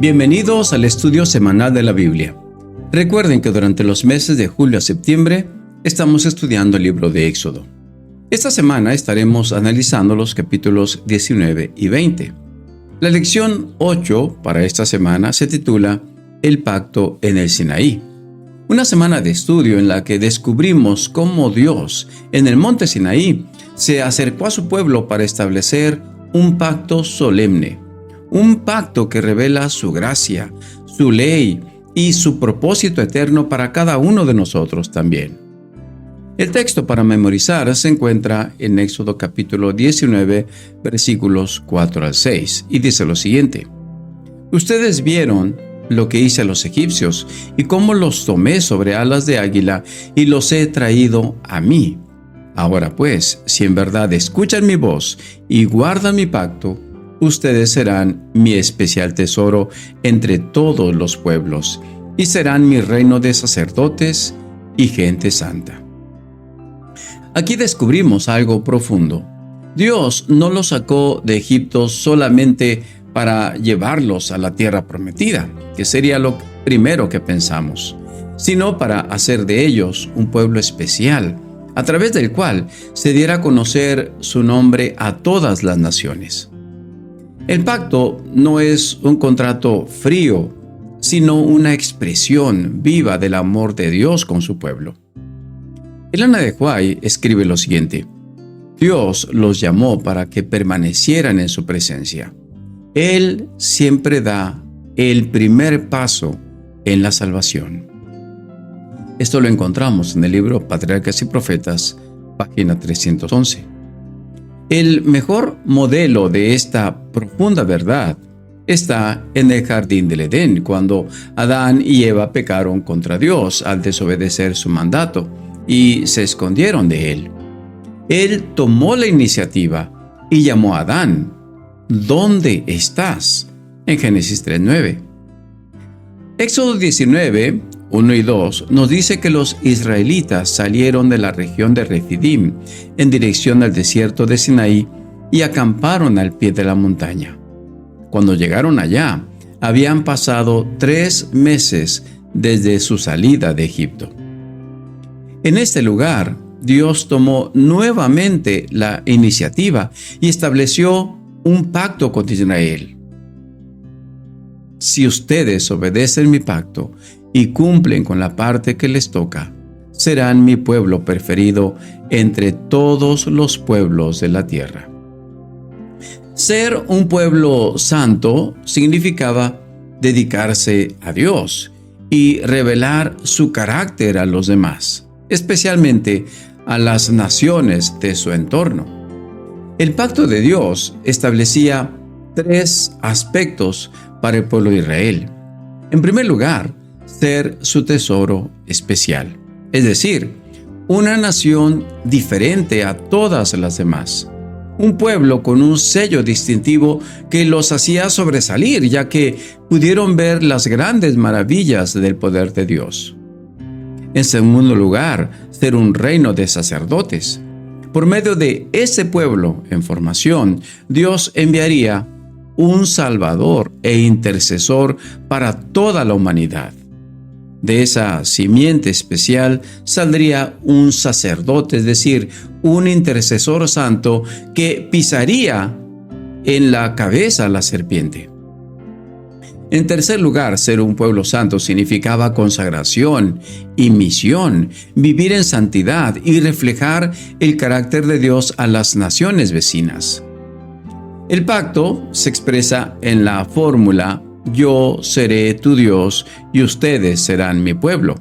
Bienvenidos al estudio semanal de la Biblia. Recuerden que durante los meses de julio a septiembre estamos estudiando el libro de Éxodo. Esta semana estaremos analizando los capítulos 19 y 20. La lección 8 para esta semana se titula El pacto en el Sinaí. Una semana de estudio en la que descubrimos cómo Dios, en el monte Sinaí, se acercó a su pueblo para establecer un pacto solemne. Un pacto que revela su gracia, su ley y su propósito eterno para cada uno de nosotros también. El texto para memorizar se encuentra en Éxodo capítulo 19, versículos 4 al 6, y dice lo siguiente: Ustedes vieron lo que hice a los egipcios y cómo los tomé sobre alas de águila y los he traído a mí. Ahora pues, si en verdad escuchan mi voz y guardan mi pacto, ustedes serán mi especial tesoro entre todos los pueblos, y serán mi reino de sacerdotes y gente santa. Aquí descubrimos algo profundo. Dios no los sacó de Egipto solamente para llevarlos a la tierra prometida, que sería lo primero que pensamos, sino para hacer de ellos un pueblo especial, a través del cual se diera a conocer su nombre a todas las naciones. El pacto no es un contrato frío, sino una expresión viva del amor de Dios con su pueblo. Elena de White escribe lo siguiente: Dios los llamó para que permanecieran en su presencia. Él siempre da el primer paso en la salvación. Esto lo encontramos en el libro Patriarcas y Profetas, página 311. El mejor modelo de esta profunda verdad está en el jardín del Edén, cuando Adán y Eva pecaron contra Dios al desobedecer su mandato y se escondieron de él. Él tomó la iniciativa y llamó a Adán: ¿Dónde estás? En Génesis 3:9. Éxodo 19, 1 y 2 nos dice que los israelitas salieron de la región de Refidim en dirección al desierto de Sinaí y acamparon al pie de la montaña. Cuando llegaron allá, habían pasado 3 meses desde su salida de Egipto. En este lugar, Dios tomó nuevamente la iniciativa y estableció un pacto con Israel. Si ustedes obedecen mi pacto y cumplen con la parte que les toca, serán mi pueblo preferido entre todos los pueblos de la tierra. Ser un pueblo santo significaba dedicarse a Dios y revelar su carácter a los demás, especialmente a las naciones de su entorno. El pacto de Dios establecía 3 aspectos para el pueblo de Israel. En primer lugar, ser su tesoro especial, es decir, una nación diferente a todas las demás. Un pueblo con un sello distintivo que los hacía sobresalir, ya que pudieron ver las grandes maravillas del poder de Dios. En segundo lugar, ser un reino de sacerdotes. Por medio de ese pueblo en formación, Dios enviaría un Salvador e intercesor para toda la humanidad. De esa simiente especial saldría un sacerdote, es decir, un intercesor santo que pisaría en la cabeza a la serpiente. En tercer lugar, ser un pueblo santo significaba consagración y misión, vivir en santidad y reflejar el carácter de Dios a las naciones vecinas. El pacto se expresa en la fórmula: yo seré tu Dios y ustedes serán mi pueblo.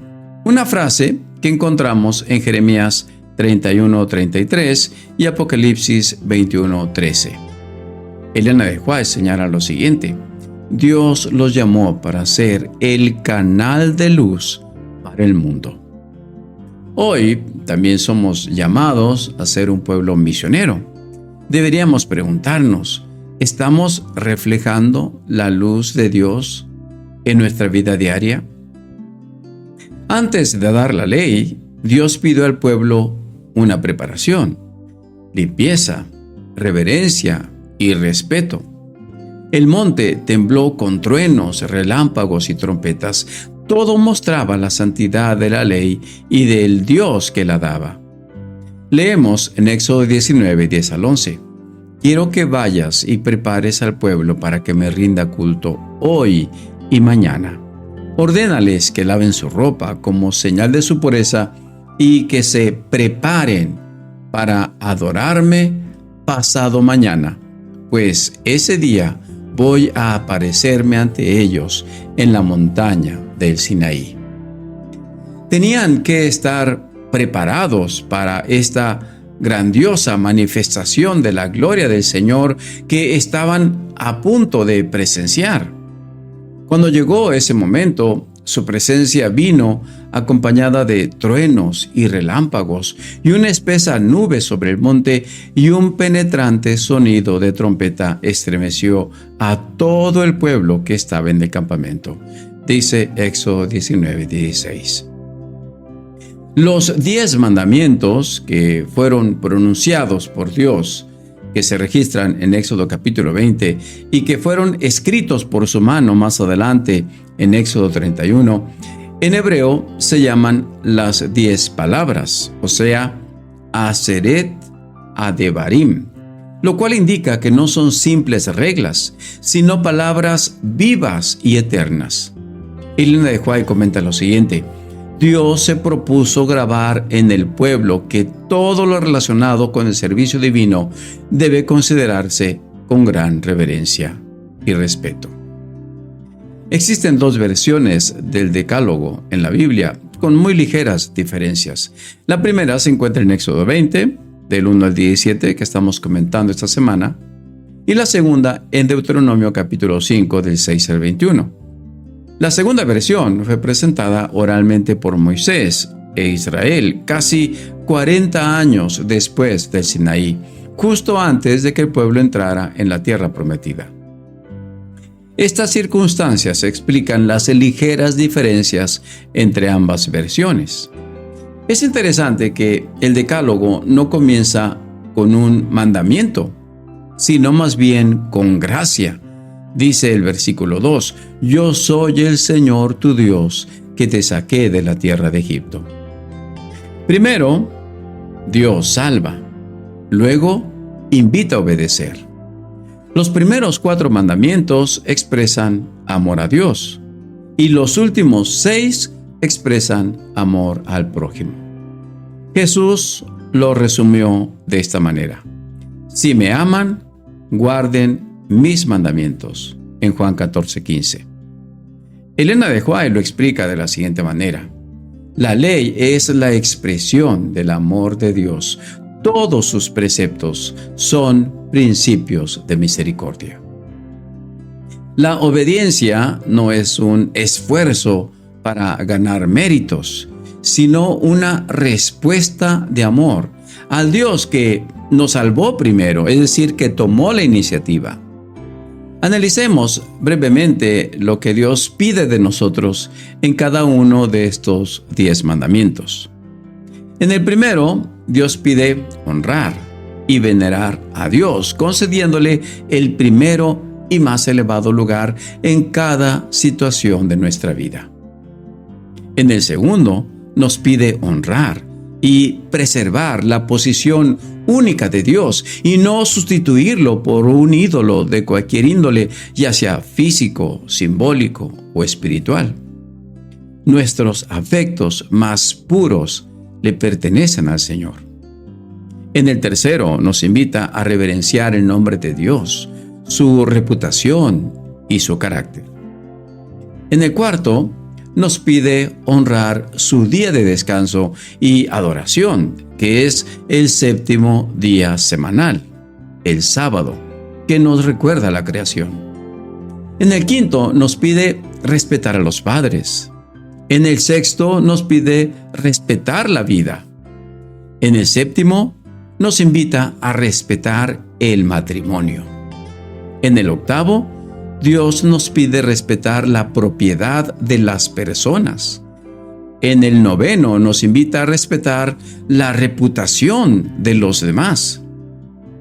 Una frase que encontramos en Jeremías 31:33 y Apocalipsis 21:13. Elena de White señala lo siguiente: Dios los llamó para ser el canal de luz para el mundo. Hoy también somos llamados a ser un pueblo misionero. Deberíamos preguntarnos: ¿estamos reflejando la luz de Dios en nuestra vida diaria? Antes de dar la ley, Dios pidió al pueblo una preparación, limpieza, reverencia y respeto. El monte tembló con truenos, relámpagos y trompetas. Todo mostraba la santidad de la ley y del Dios que la daba. Leemos en Éxodo 19, 10 al 11. Quiero que vayas y prepares al pueblo para que me rinda culto hoy y mañana. Ordénales que laven su ropa como señal de su pureza y que se preparen para adorarme pasado mañana, pues ese día voy a aparecerme ante ellos en la montaña del Sinaí. Tenían que estar preparados para esta grandiosa manifestación de la gloria del Señor que estaban a punto de presenciar. Cuando llegó ese momento, su presencia vino acompañada de truenos y relámpagos y una espesa nube sobre el monte, y un penetrante sonido de trompeta estremeció a todo el pueblo que estaba en el campamento. Dice Éxodo 19, 16. Los 10 mandamientos que fueron pronunciados por Dios, que se registran en Éxodo capítulo 20 y que fueron escritos por su mano más adelante en Éxodo 31, en hebreo se llaman las 10 palabras, o sea, Aseret Adebarim, lo cual indica que no son simples reglas, sino palabras vivas y eternas. Elena de White comenta lo siguiente: Dios se propuso grabar en el pueblo que todo lo relacionado con el servicio divino debe considerarse con gran reverencia y respeto. Existen 2 versiones del Decálogo en la Biblia, con muy ligeras diferencias. La primera se encuentra en Éxodo 20, del 1 al 17, que estamos comentando esta semana, y la segunda en Deuteronomio capítulo 5, del 6 al 21. La segunda versión fue presentada oralmente por Moisés e Israel casi 40 años después del Sinaí, justo antes de que el pueblo entrara en la tierra prometida. Estas circunstancias explican las ligeras diferencias entre ambas versiones. Es interesante que el Decálogo no comienza con un mandamiento, sino más bien con gracia. Dice el versículo 2, Yo soy el Señor tu Dios, que te saqué de la tierra de Egipto. Primero, Dios salva. Luego, invita a obedecer. Los primeros 4 mandamientos expresan amor a Dios, y los últimos 6 expresan amor al prójimo. Jesús lo resumió de esta manera: Si me aman, guarden mis mandamientos, en Juan 14:15. Elena de White lo explica de la siguiente manera: La ley es la expresión del amor de Dios. Todos sus preceptos son principios de misericordia. La obediencia no es un esfuerzo para ganar méritos, sino una respuesta de amor al Dios que nos salvó primero, es decir, que tomó la iniciativa. Analicemos brevemente lo que Dios pide de nosotros en cada uno de estos 10 mandamientos. En el primero, Dios pide honrar y venerar a Dios, concediéndole el primero y más elevado lugar en cada situación de nuestra vida. En el segundo, nos pide honrar y preservar la posición única de Dios y no sustituirlo por un ídolo de cualquier índole, ya sea físico, simbólico o espiritual. Nuestros afectos más puros le pertenecen al Señor. En el tercero, nos invita a reverenciar el nombre de Dios, su reputación y su carácter. En el cuarto, nos pide honrar su día de descanso y adoración, que es el 7º día semanal, el sábado, que nos recuerda la creación. En el quinto, nos pide respetar a los padres. En el sexto, nos pide respetar la vida. En el séptimo, nos invita a respetar el matrimonio. En el octavo, Dios nos pide respetar la propiedad de las personas. En el noveno, nos invita a respetar la reputación de los demás.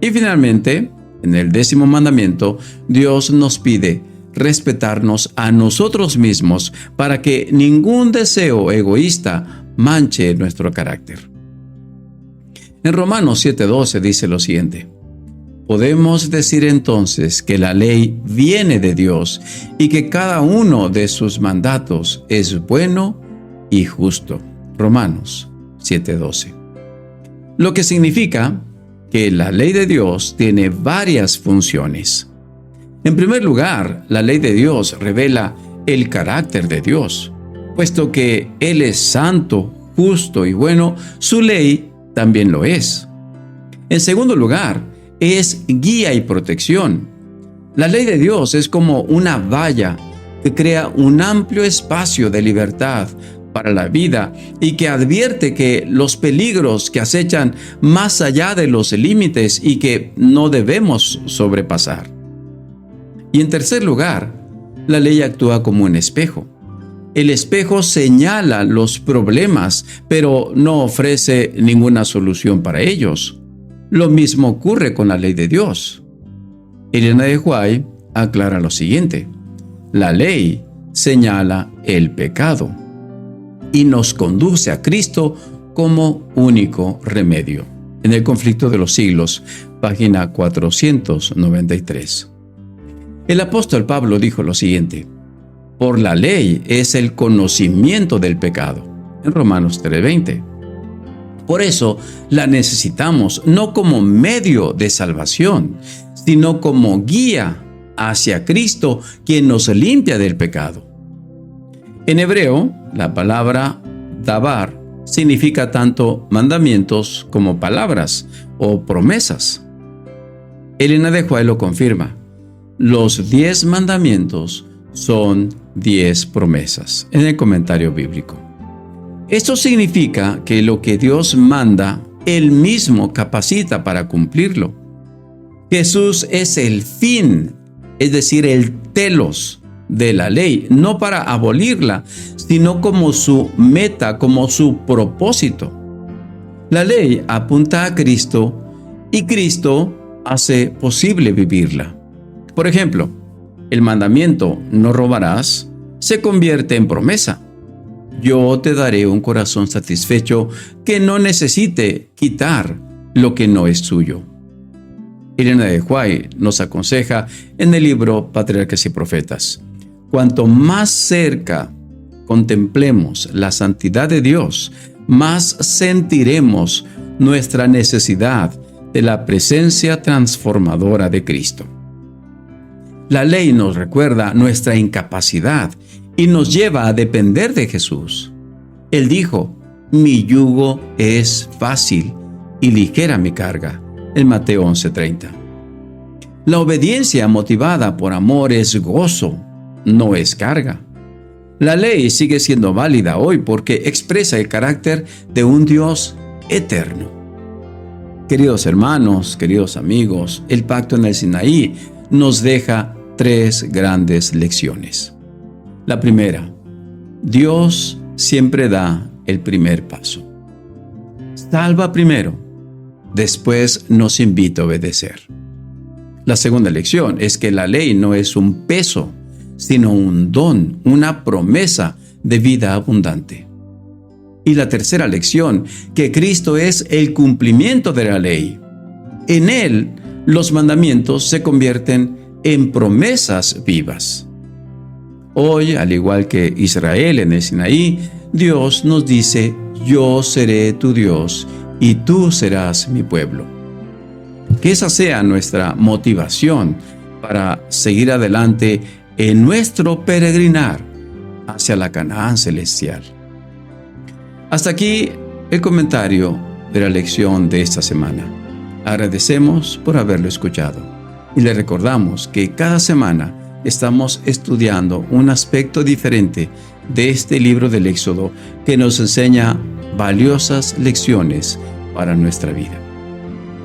Y finalmente, En el 10º mandamiento, Dios nos pide respetarnos a nosotros mismos para que ningún deseo egoísta manche nuestro carácter. En Romanos 7:12 dice lo siguiente: podemos decir entonces que la ley viene de Dios y que cada uno de sus mandatos es bueno y justo. Romanos 7:12. Lo que significa que la ley de Dios tiene varias funciones. En primer lugar, la ley de Dios revela el carácter de Dios. Puesto que Él es santo, justo y bueno, su ley también lo es. En segundo lugar, es guía y protección. La ley de Dios es como una valla que crea un amplio espacio de libertad para la vida y que advierte que los peligros que acechan más allá de los límites y que no debemos sobrepasar. Y en tercer lugar, la ley actúa como un espejo. El espejo señala los problemas, pero no ofrece ninguna solución para ellos. Lo mismo ocurre con la ley de Dios. Elena de White aclara lo siguiente: la ley señala el pecado y nos conduce a Cristo como único remedio. En el Conflicto de los Siglos, página 493. El apóstol Pablo dijo lo siguiente: por la ley es el conocimiento del pecado, en Romanos 3:20. Por eso la necesitamos no como medio de salvación, sino como guía hacia Cristo, quien nos limpia del pecado. En hebreo, la palabra dabar significa tanto mandamientos como palabras o promesas. Elena de White lo confirma: los 10 mandamientos son 10 promesas, en el comentario bíblico. Esto significa que lo que Dios manda, Él mismo capacita para cumplirlo. Jesús es el fin, es decir, el telos de la ley, no para abolirla, sino como su meta, como su propósito. La ley apunta a Cristo y Cristo hace posible vivirla. Por ejemplo, el mandamiento "no robarás" se convierte en promesa. Yo te daré un corazón satisfecho que no necesite quitar lo que no es tuyo. Elena de White nos aconseja en el libro Patriarcas y Profetas: cuanto más cerca contemplemos la santidad de Dios, más sentiremos nuestra necesidad de la presencia transformadora de Cristo. La ley nos recuerda nuestra incapacidad y nos lleva a depender de Jesús. Él dijo: mi yugo es fácil y ligera mi carga, en Mateo 11:30. La obediencia motivada por amor es gozo, no es carga. La ley sigue siendo válida hoy porque expresa el carácter de un Dios eterno. Queridos hermanos, queridos amigos, el pacto en el Sinaí nos deja 3 grandes lecciones. La primera: Dios siempre da el primer paso. Salva primero, después nos invita a obedecer. La segunda lección es que la ley no es un peso, sino un don, una promesa de vida abundante. Y la tercera lección, que Cristo es el cumplimiento de la ley. En Él, los mandamientos se convierten en promesas vivas. Hoy, al igual que Israel en el Sinaí, Dios nos dice: yo seré tu Dios y tú serás mi pueblo. Que esa sea nuestra motivación para seguir adelante en nuestro peregrinar hacia la Canaán celestial. Hasta aquí el comentario de la lección de esta semana. Agradecemos por haberlo escuchado y le recordamos que cada semana estamos estudiando un aspecto diferente de este libro del Éxodo que nos enseña valiosas lecciones para nuestra vida.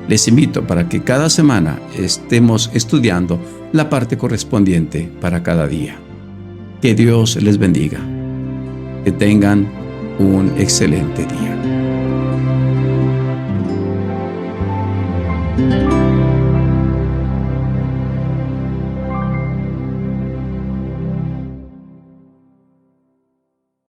Les invito para que cada semana estemos estudiando la parte correspondiente para cada día. Que Dios les bendiga. Que tengan un excelente día.